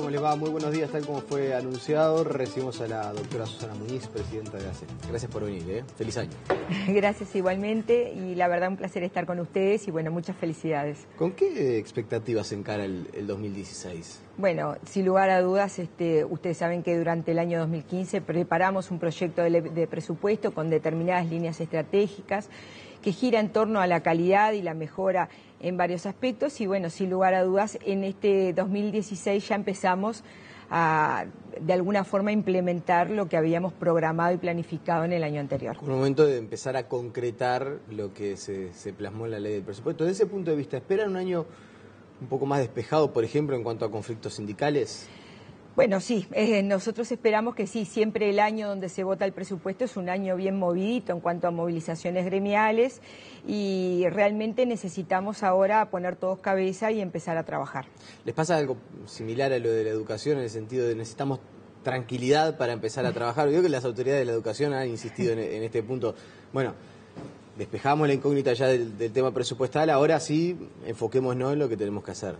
¿Cómo les va? Muy buenos días, tal como fue anunciado. Recibimos a la doctora Susana Muñiz, presidenta de ACE. Gracias por venir, Feliz año. Gracias igualmente, y la verdad un placer estar con ustedes y bueno, muchas felicidades. ¿Con qué expectativas se encara el 2016? Bueno, sin lugar a dudas, ustedes saben que durante el año 2015 preparamos un proyecto de presupuesto con determinadas líneas estratégicas que gira en torno a la calidad y la mejora en varios aspectos y bueno, sin lugar a dudas, en este 2016 ya empezamos a, de alguna forma, implementar lo que habíamos programado y planificado en el año anterior. Un momento de empezar a concretar lo que se plasmó en la ley del presupuesto. Desde ese punto de vista, ¿esperan un año un poco más despejado, por ejemplo, en cuanto a conflictos sindicales? Bueno, sí, nosotros esperamos que sí, siempre el año donde se vota el presupuesto es un año bien movidito en cuanto a movilizaciones gremiales y realmente necesitamos ahora poner todos cabeza y empezar a trabajar. ¿Les pasa algo similar a lo de la educación en el sentido de necesitamos tranquilidad para empezar a trabajar? Veo que las autoridades de la educación han insistido en este punto. Bueno, despejamos la incógnita ya del tema presupuestal, ahora sí enfoquémonos en lo que tenemos que hacer.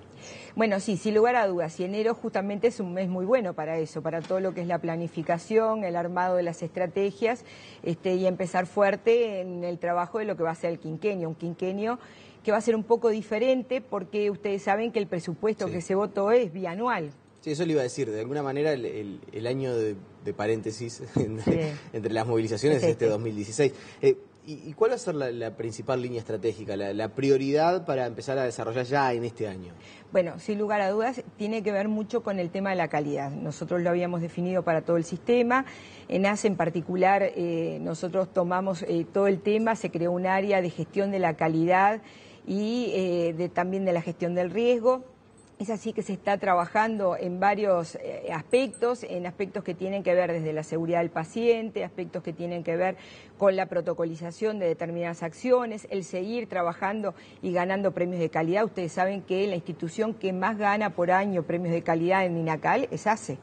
Bueno, sí, sin lugar a dudas, y enero justamente es un mes muy bueno para eso, para todo lo que es la planificación, el armado de las estrategias y empezar fuerte en el trabajo de lo que va a ser el quinquenio, un quinquenio que va a ser un poco diferente porque ustedes saben que el presupuesto que se votó es bianual. Sí, eso le iba a decir, de alguna manera el año de paréntesis entre las movilizaciones es este 2016. ¿Y cuál va a ser la principal línea estratégica, la prioridad para empezar a desarrollar ya en este año? Bueno, sin lugar a dudas, tiene que ver mucho con el tema de la calidad. Nosotros lo habíamos definido para todo el sistema. En ACE en particular, nosotros tomamos todo el tema, se creó un área de gestión de la calidad y también de la gestión del riesgo. Es así que se está trabajando en varios aspectos, en aspectos que tienen que ver desde la seguridad del paciente, aspectos que tienen que ver con la protocolización de determinadas acciones, el seguir trabajando y ganando premios de calidad. Ustedes saben que la institución que más gana por año premios de calidad en INACAL es ACE.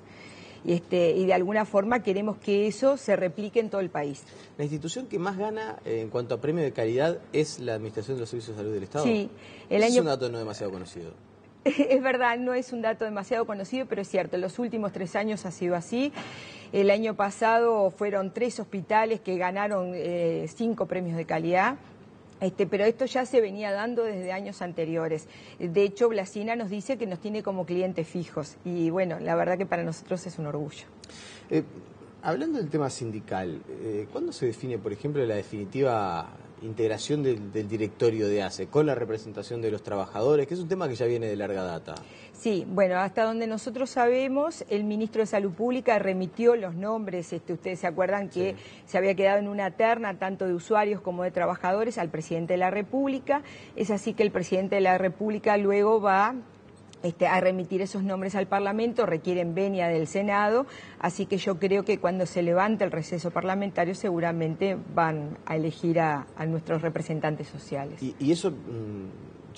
Y de alguna forma queremos que eso se replique en todo el país. ¿La institución que más gana en cuanto a premios de calidad es la Administración de los Servicios de Salud del Estado? Sí. Es un dato no demasiado conocido. Es verdad, no es un dato demasiado conocido, pero es cierto, en los últimos 3 años ha sido así. El año pasado fueron 3 hospitales que ganaron 5 premios de calidad. Pero esto ya se venía dando desde años anteriores. De hecho, Blasina nos dice que nos tiene como clientes fijos y bueno, la verdad que para nosotros es un orgullo. Hablando del tema sindical, ¿cuándo se define, por ejemplo, la definitiva integración del directorio de ACE con la representación de los trabajadores, que es un tema que ya viene de larga data? Sí, bueno, hasta donde nosotros sabemos, el ministro de Salud Pública remitió los nombres, ustedes se acuerdan que se había quedado en una terna tanto de usuarios como de trabajadores al presidente de la República. Es así que el presidente de la República luego va a remitir esos nombres al Parlamento, requieren venia del Senado, así que yo creo que cuando se levante el receso parlamentario seguramente van a elegir a nuestros representantes sociales. ¿Y eso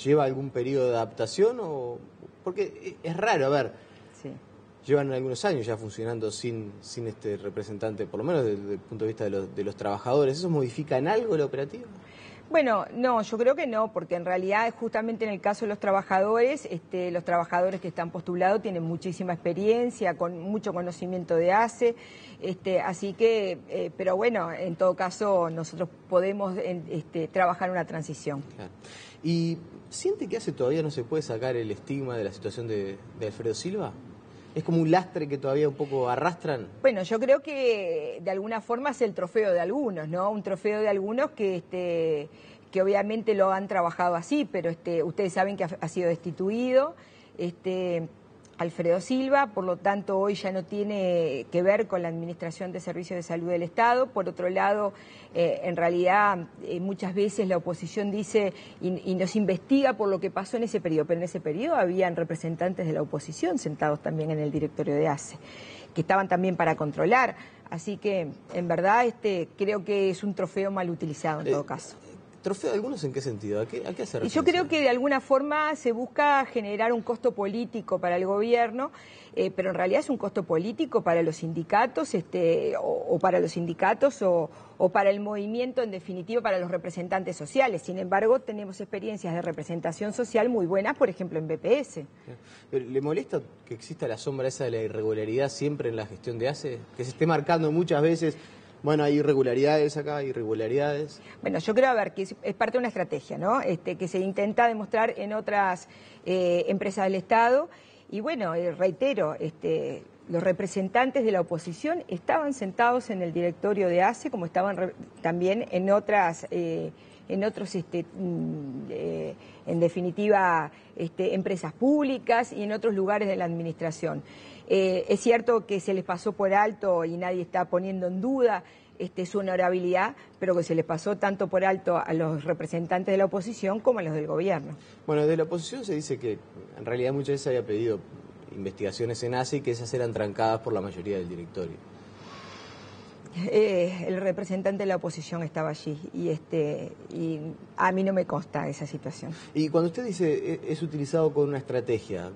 lleva algún periodo de adaptación? Porque es raro, a ver, llevan algunos años ya funcionando sin este representante, por lo menos desde el punto de vista de los trabajadores. ¿Eso modifica en algo la operativa? Bueno, no, yo creo que no, porque en realidad justamente en el caso de los trabajadores que están postulados tienen muchísima experiencia, con mucho conocimiento de ACE, así que, pero bueno, en todo caso nosotros podemos trabajar una transición. Claro. ¿Y siente que ACE todavía no se puede sacar el estigma de la situación de Alfredo Silva? ¿Es como un lastre que todavía un poco arrastran? Bueno, yo creo que de alguna forma es el trofeo de algunos, ¿no? Un trofeo de algunos que obviamente lo han trabajado así, pero ustedes saben que ha sido destituido Alfredo Silva, por lo tanto hoy ya no tiene que ver con la Administración de Servicios de Salud del Estado. Por otro lado, en realidad muchas veces la oposición dice y nos investiga por lo que pasó en ese periodo, pero en ese periodo habían representantes de la oposición sentados también en el directorio de ACE, que estaban también para controlar. Así que, en verdad, creo que es un trofeo mal utilizado en todo caso. ¿Trofeo de algunos en qué sentido? ¿A qué hace referencia? Y yo creo que de alguna forma se busca generar un costo político para el gobierno, pero en realidad es un costo político para los sindicatos, o para los sindicatos o para el movimiento, en definitiva, para los representantes sociales. Sin embargo, tenemos experiencias de representación social muy buenas, por ejemplo, en BPS. ¿Le molesta que exista la sombra esa de la irregularidad siempre en la gestión de ACE? Que se esté marcando muchas veces, bueno, hay irregularidades acá, hay irregularidades. Bueno, yo creo, a ver, que es parte de una estrategia, ¿no? Que se intenta demostrar en otras empresas del Estado. Y bueno, reitero, los representantes de la oposición estaban sentados en el directorio de ACE, como estaban también en otros, en definitiva, empresas públicas y en otros lugares de la administración. Es cierto que se les pasó por alto y nadie está poniendo en duda su honorabilidad, pero que se les pasó tanto por alto a los representantes de la oposición como a los del gobierno. Bueno, de la oposición se dice que en realidad muchas veces había pedido investigaciones en ACE y que esas eran trancadas por la mayoría del directorio. El representante de la oposición estaba allí y a mí no me consta esa situación. Y cuando usted dice es utilizado con una estrategia,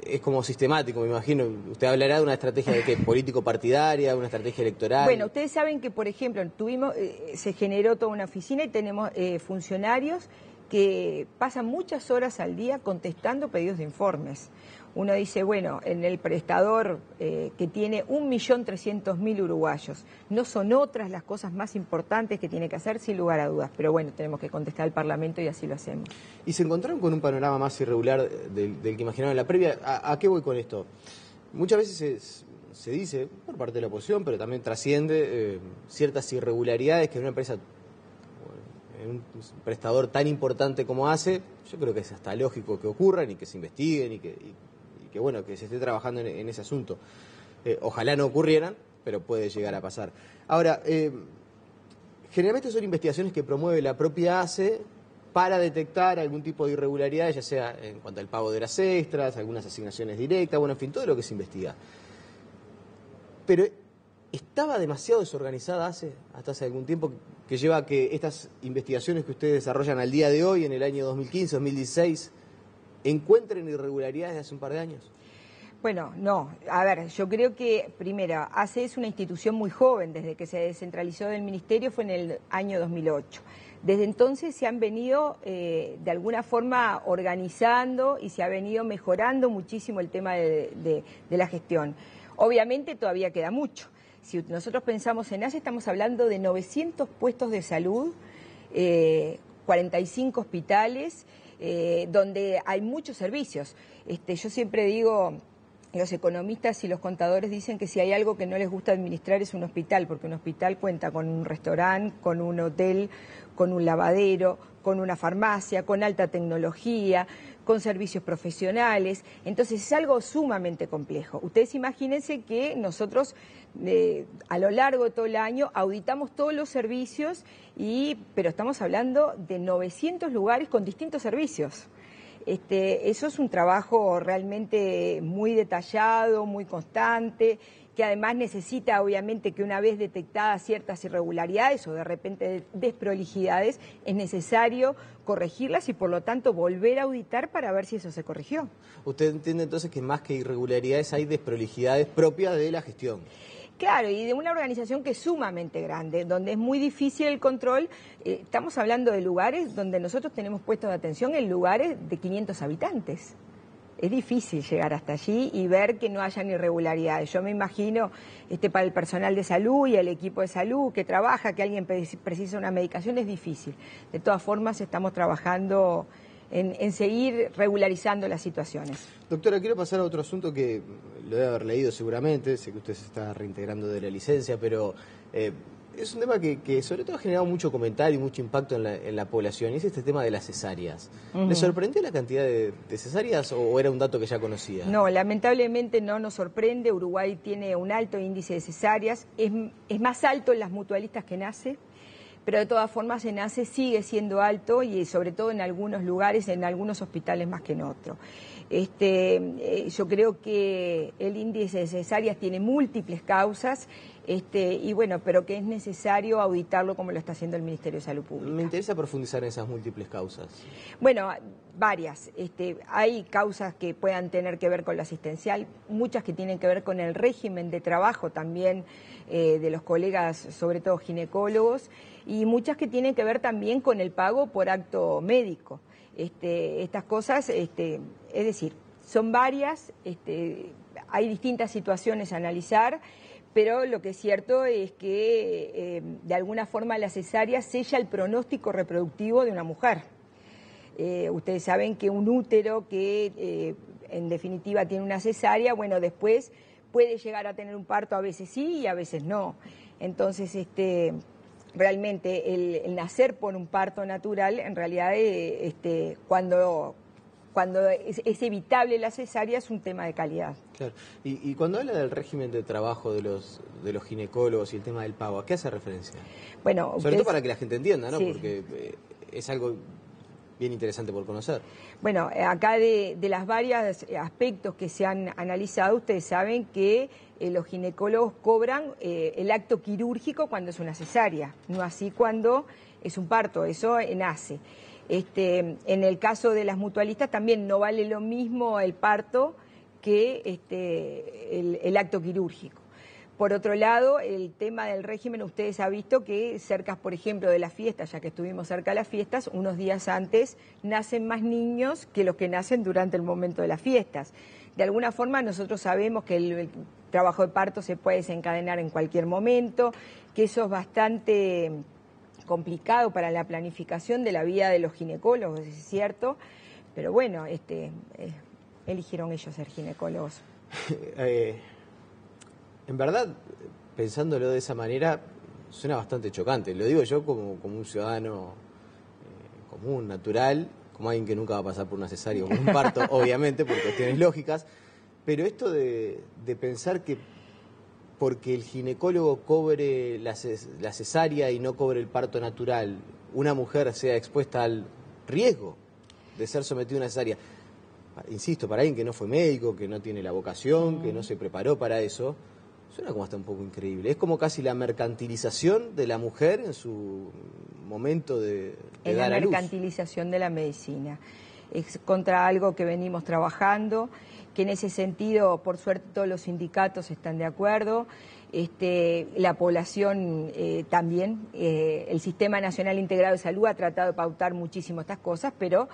es como sistemático, me imagino. ¿Usted hablará de una estrategia de qué? ¿Político partidaria, una estrategia electoral? Bueno, ustedes saben que, por ejemplo, se generó toda una oficina y tenemos funcionarios que pasan muchas horas al día contestando pedidos de informes. Uno dice, bueno, en el prestador que tiene 1.300.000 uruguayos, ¿no son otras las cosas más importantes que tiene que hacer? Sin lugar a dudas, pero bueno, tenemos que contestar al Parlamento y así lo hacemos. ¿Y se encontraron con un panorama más irregular del que imaginaban en la previa? ¿A qué voy con esto? Muchas veces se dice, por parte de la oposición, pero también trasciende ciertas irregularidades que en una empresa, en un prestador tan importante como ACE, yo creo que es hasta lógico que ocurran y que se investiguen y que bueno, que se esté trabajando en ese asunto. Ojalá no ocurrieran, pero puede llegar a pasar. Ahora, generalmente son investigaciones que promueve la propia ACE para detectar algún tipo de irregularidades, ya sea en cuanto al pago de horas extras, algunas asignaciones directas, bueno, en fin, todo lo que se investiga. Pero estaba demasiado desorganizada ACE hasta hace algún tiempo, que lleva a que estas investigaciones que ustedes desarrollan al día de hoy, en el año 2015, 2016, encuentren irregularidades de hace un par de años. Bueno, no. A ver, yo creo que, primero, ACE es una institución muy joven. Desde que se descentralizó del Ministerio fue en el año 2008. Desde entonces se han venido, de alguna forma, organizando y se ha venido mejorando muchísimo el tema de la gestión. Obviamente todavía queda mucho. Si nosotros pensamos en ACE, estamos hablando de 900 puestos de salud, 45 hospitales, donde hay muchos servicios. Yo siempre digo, los economistas y los contadores dicen que si hay algo que no les gusta administrar es un hospital, porque un hospital cuenta con un restaurante, con un hotel, con un lavadero, con una farmacia, con alta tecnología, con servicios profesionales. Entonces es algo sumamente complejo. Ustedes imagínense que nosotros a lo largo de todo el año auditamos todos los servicios, pero estamos hablando de 900 lugares con distintos servicios. Eso es un trabajo realmente muy detallado, muy constante, que además necesita obviamente que una vez detectadas ciertas irregularidades o de repente desprolijidades, es necesario corregirlas y por lo tanto volver a auditar para ver si eso se corrigió. ¿Usted entiende entonces que más que irregularidades hay desprolijidades propias de la gestión? Claro, y de una organización que es sumamente grande, donde es muy difícil el control. Estamos hablando de lugares donde nosotros tenemos puestos de atención en lugares de 500 habitantes. Es difícil llegar hasta allí y ver que no hayan irregularidades. Yo me imagino para el personal de salud y el equipo de salud que trabaja, que alguien precisa una medicación, es difícil. De todas formas, estamos trabajando en seguir regularizando las situaciones. Doctora, quiero pasar a otro asunto que lo debe haber leído seguramente, sé que usted se está reintegrando de la licencia, pero es un tema que sobre todo ha generado mucho comentario y mucho impacto en la población, y es este tema de las cesáreas. ¿Le sorprendió la cantidad de cesáreas o era un dato que ya conocía? No, lamentablemente no nos sorprende. Uruguay tiene un alto índice de cesáreas, es más alto en las mutualistas que en ACE. Pero de todas formas en ACE sigue siendo alto y sobre todo en algunos lugares, en algunos hospitales más que en otros. Yo creo que el índice de cesáreas tiene múltiples causas. y bueno, pero que es necesario auditarlo como lo está haciendo el Ministerio de Salud Pública. Me interesa profundizar en esas múltiples causas. Bueno, varias. Hay causas que puedan tener que ver con lo asistencial, muchas que tienen que ver con el régimen de trabajo también de los colegas, sobre todo ginecólogos, y muchas que tienen que ver también con el pago por acto médico. Estas cosas, es decir, son varias, hay distintas situaciones a analizar, pero lo que es cierto es que de alguna forma la cesárea sella el pronóstico reproductivo de una mujer. Ustedes saben que un útero que en definitiva tiene una cesárea, bueno, después puede llegar a tener un parto, a veces sí y a veces no. Entonces, realmente el nacer por un parto natural, en realidad, cuando es evitable la cesárea, es un tema de calidad. Claro. Y cuando habla del régimen de trabajo de los ginecólogos y el tema del pago, ¿a qué hace referencia? Bueno, sobre todo para que la gente entienda, ¿no? Sí. Porque es algo bien interesante por conocer. Bueno, acá de las varios aspectos que se han analizado, ustedes saben que los ginecólogos cobran el acto quirúrgico cuando es una cesárea, no así cuando es un parto, eso nace. En el caso de las mutualistas también no vale lo mismo el parto que el acto quirúrgico. Por otro lado, el tema del régimen, ustedes han visto que cerca, por ejemplo, de las fiestas, ya que estuvimos cerca de las fiestas, unos días antes nacen más niños que los que nacen durante el momento de las fiestas. De alguna forma nosotros sabemos que el trabajo de parto se puede desencadenar en cualquier momento, que eso es bastante complicado para la planificación de la vida de los ginecólogos, es cierto, pero bueno, eligieron ellos ser ginecólogos. En verdad, pensándolo de esa manera, suena bastante chocante. Lo digo yo como un ciudadano común, natural, como alguien que nunca va a pasar por una cesárea o por un parto, obviamente, por cuestiones lógicas, pero esto de pensar que porque el ginecólogo cobre la cesárea y no cobre el parto natural, una mujer sea expuesta al riesgo de ser sometida a una cesárea. Insisto, para alguien que no fue médico, que no tiene la vocación, que no se preparó para eso, suena como hasta un poco increíble. Es como casi la mercantilización de la mujer en su momento de dar a luz. La mercantilización de la medicina. Es contra algo que venimos trabajando, que en ese sentido, por suerte, todos los sindicatos están de acuerdo. La población también, el Sistema Nacional Integrado de Salud ha tratado de pautar muchísimo estas cosas, pero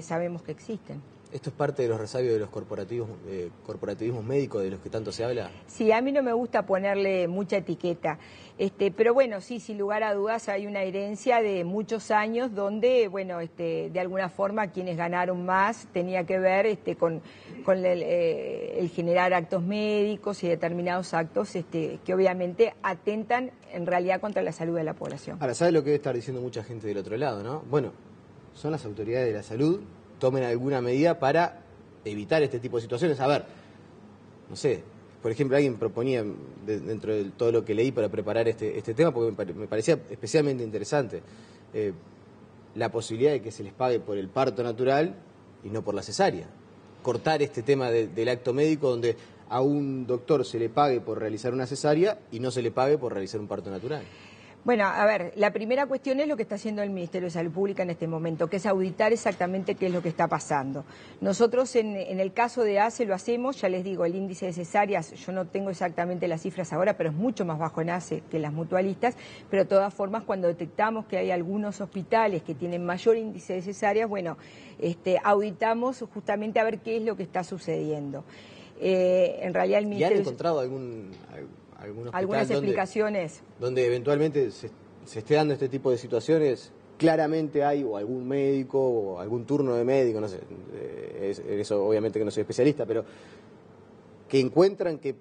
sabemos que existen. ¿Esto es parte de los resabios de los corporativismos médicos de los que tanto se habla? Sí, a mí no me gusta ponerle mucha etiqueta, pero bueno, sí, sin lugar a dudas hay una herencia de muchos años donde, bueno, de alguna forma quienes ganaron más tenía que ver con el generar actos médicos y determinados actos que obviamente atentan en realidad contra la salud de la población. Ahora, ¿sabe lo que debe estar diciendo mucha gente del otro lado, no? Bueno, son las autoridades de la salud, tomen alguna medida para evitar este tipo de situaciones. A ver, no sé, por ejemplo, alguien proponía, dentro de todo lo que leí para preparar este tema, porque me parecía especialmente interesante, la posibilidad de que se les pague por el parto natural y no por la cesárea. Cortar este tema del acto médico donde a un doctor se le pague por realizar una cesárea y no se le pague por realizar un parto natural. Bueno, a ver, la primera cuestión es lo que está haciendo el Ministerio de Salud Pública en este momento, que es auditar exactamente qué es lo que está pasando. Nosotros en el caso de ACE lo hacemos, ya les digo, el índice de cesáreas, yo no tengo exactamente las cifras ahora, pero es mucho más bajo en ACE que las mutualistas, pero de todas formas cuando detectamos que hay algunos hospitales que tienen mayor índice de cesáreas, bueno, auditamos justamente a ver qué es lo que está sucediendo. En realidad el Ministerio... ¿Y han encontrado algunas explicaciones donde eventualmente se esté dando este tipo de situaciones? Claramente hay o algún médico o algún turno de médico, no sé, eso obviamente que no soy especialista, pero que encuentran que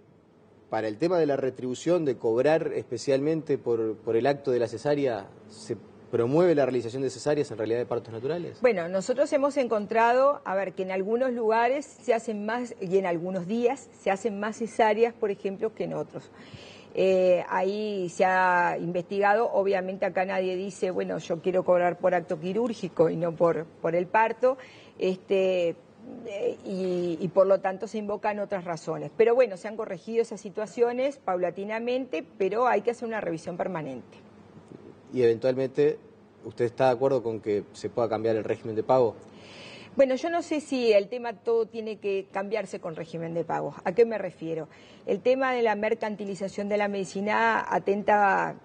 para el tema de la retribución, de cobrar especialmente por el acto de la cesárea, se promueve la realización de cesáreas en realidad de partos naturales. Bueno, nosotros hemos encontrado, a ver, que en algunos lugares se hacen más, y en algunos días se hacen más cesáreas, por ejemplo, que en otros. Ahí se ha investigado, obviamente acá nadie dice, bueno, yo quiero cobrar por acto quirúrgico y no por el parto, y por lo tanto se invocan otras razones. Pero bueno, se han corregido esas situaciones paulatinamente, pero hay que hacer una revisión permanente. Y eventualmente, ¿usted está de acuerdo con que se pueda cambiar el régimen de pago? Bueno, yo no sé si el tema todo tiene que cambiarse con régimen de pagos. ¿A qué me refiero? El tema de la mercantilización de la medicina atenta,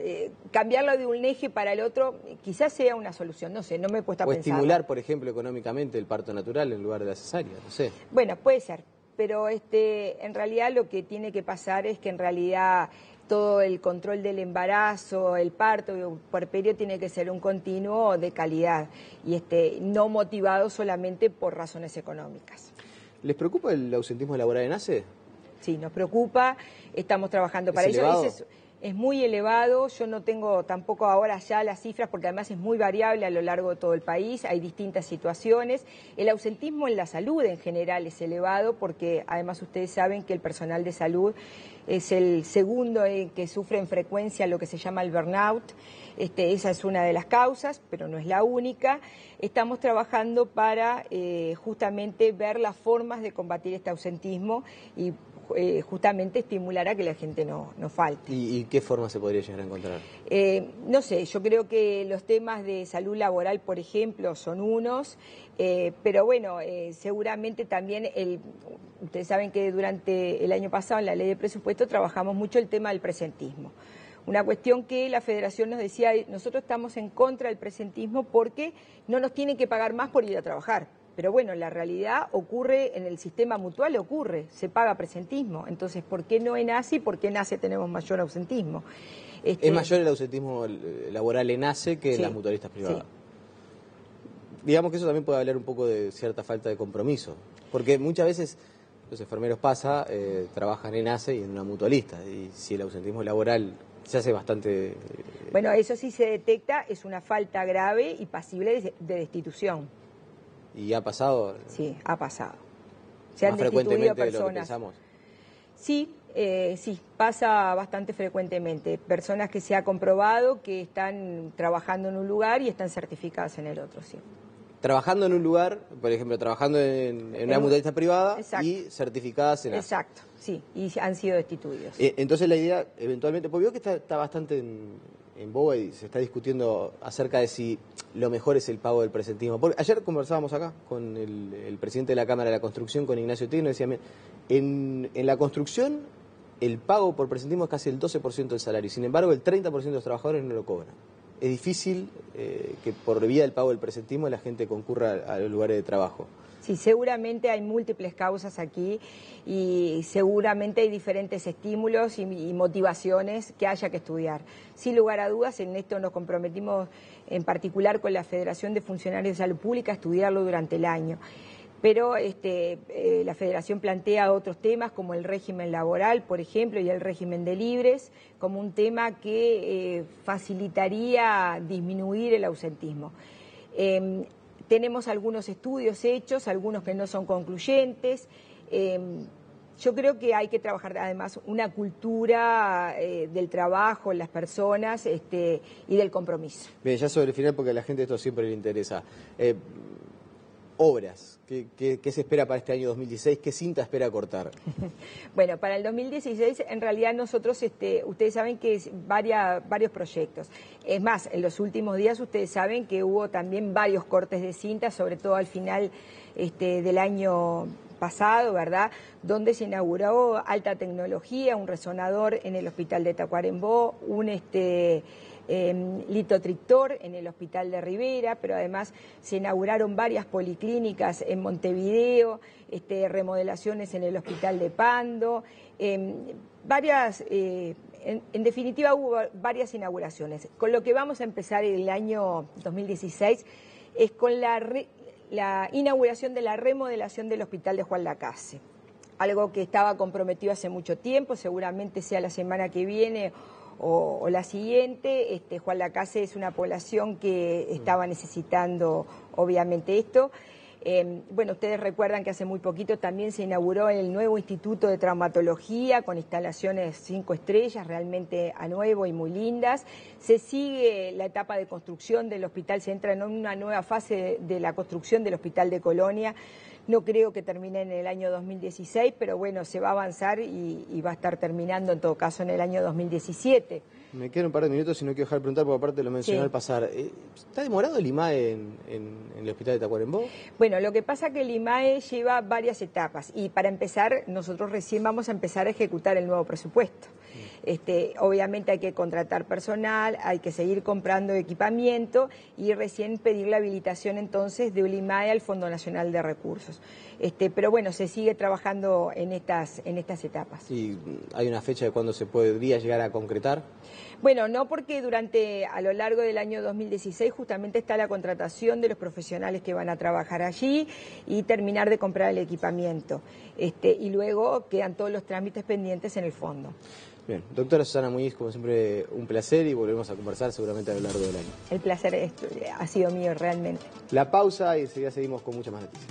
cambiarlo de un eje para el otro, quizás sea una solución, no sé, no me he puesto a pensar. O estimular, por ejemplo, económicamente el parto natural en lugar de la cesárea, no sé. Bueno, puede ser, pero en realidad lo que tiene que pasar es que en realidad todo el control del embarazo, el parto y el puerperio tiene que ser un continuo de calidad y no motivado solamente por razones económicas. ¿Les preocupa el ausentismo laboral en ACE? Sí, nos preocupa, estamos trabajando para ello. Es muy elevado, yo no tengo tampoco ahora ya las cifras porque además es muy variable a lo largo de todo el país, hay distintas situaciones. El ausentismo en la salud en general es elevado porque además ustedes saben que el personal de salud es el segundo que sufre en frecuencia lo que se llama el burnout. Esa es una de las causas, pero no es la única. Estamos trabajando para justamente ver las formas de combatir este ausentismo y justamente estimular a que la gente no falte. ¿Y qué forma se podría llegar a encontrar? No sé, yo creo que los temas de salud laboral, por ejemplo, son unos, pero bueno, seguramente también, ustedes saben que durante el año pasado en la ley de presupuesto trabajamos mucho el tema del presentismo. Una cuestión que la Federación nos decía, nosotros estamos en contra del presentismo porque no nos tienen que pagar más por ir a trabajar. Pero bueno, la realidad ocurre en el sistema mutual, se paga presentismo. Entonces, ¿por qué no en ACE y por qué en ACE tenemos mayor ausentismo? Es mayor el ausentismo laboral en ACE que en las mutualistas privadas. Sí. Digamos que eso también puede hablar un poco de cierta falta de compromiso, porque muchas veces los enfermeros trabajan en ACE y en una mutualista, y si el ausentismo laboral se hace bastante... Bueno, eso sí se detecta, es una falta grave y pasible de destitución. ¿Y ha pasado? Sí, ha pasado. Se han destituido personas. De lo que pensamos. Sí, sí, pasa bastante frecuentemente. Personas que se ha comprobado que están trabajando en un lugar y están certificadas en el otro, sí. Trabajando en un lugar, por ejemplo, trabajando en una mutualista privada. Exacto. Y certificadas en ACE. Exacto, sí, y han sido destituidos. Entonces la idea, eventualmente, porque veo que está bastante en boga y se está discutiendo acerca de si lo mejor es el pago del presentismo. Porque ayer conversábamos acá con el presidente de la Cámara de la Construcción, con Ignacio Tigre, y decía, en la construcción el pago por presentismo es casi el 12% del salario, sin embargo el 30% de los trabajadores no lo cobran. Es difícil que por vía del pago del presentismo la gente concurra a los lugares de trabajo. Sí, seguramente hay múltiples causas aquí y seguramente hay diferentes estímulos y motivaciones que haya que estudiar. Sin lugar a dudas, en esto nos comprometimos en particular con la Federación de Funcionarios de Salud Pública a estudiarlo durante el año. Pero la Federación plantea otros temas como el régimen laboral, por ejemplo, y el régimen de libres, como un tema que facilitaría disminuir el ausentismo. Tenemos algunos estudios hechos, algunos que no son concluyentes. Yo creo que hay que trabajar además una cultura del trabajo en las personas y del compromiso. Bien, ya sobre el final, porque a la gente esto siempre le interesa. Obras, ¿qué se espera para este año 2016? ¿Qué cinta espera cortar? Bueno, para el 2016 en realidad nosotros, ustedes saben que es varios proyectos. Es más, en los últimos días ustedes saben que hubo también varios cortes de cinta, sobre todo al final del año pasado, ¿verdad?, donde se inauguró alta tecnología, un resonador en el hospital de Tacuarembó, un litotrictor en el hospital de Rivera, pero además se inauguraron varias policlínicas en Montevideo, remodelaciones en el hospital de Pando, en definitiva hubo varias inauguraciones. Con lo que vamos a empezar el año 2016 es con la inauguración de la remodelación del hospital de Juan Lacase, algo que estaba comprometido hace mucho tiempo, seguramente sea la semana que viene o la siguiente. Juan Lacase es una población que estaba necesitando obviamente esto. Bueno, ustedes recuerdan que hace muy poquito también se inauguró el nuevo Instituto de Traumatología con instalaciones 5 estrellas, realmente a nuevo y muy lindas. Se sigue la etapa de construcción del hospital, se entra en una nueva fase de la construcción del Hospital de Colonia. No creo que termine en el año 2016, pero bueno, se va a avanzar y va a estar terminando en todo caso en el año 2017. Me quedan un par de minutos y no quiero dejar de preguntar, porque aparte lo mencioné al pasar. ¿Está demorado el IMAE en el hospital de Tacuarembó? Bueno, lo que pasa es que el IMAE lleva varias etapas y para empezar, nosotros recién vamos a empezar a ejecutar el nuevo presupuesto. Obviamente hay que contratar personal, hay que seguir comprando equipamiento y recién pedir la habilitación entonces del IMAE al Fondo Nacional de Recursos. Pero bueno, se sigue trabajando en estas etapas. ¿Y hay una fecha de cuándo se podría llegar a concretar? Bueno, no, porque a lo largo del año 2016 justamente está la contratación de los profesionales que van a trabajar allí y terminar de comprar el equipamiento. Y luego quedan todos los trámites pendientes en el fondo. Bien, doctora Susana Muñiz, como siempre, un placer y volvemos a conversar seguramente a lo largo del año. El placer ha sido mío realmente. La pausa y enseguida seguimos con muchas más noticias.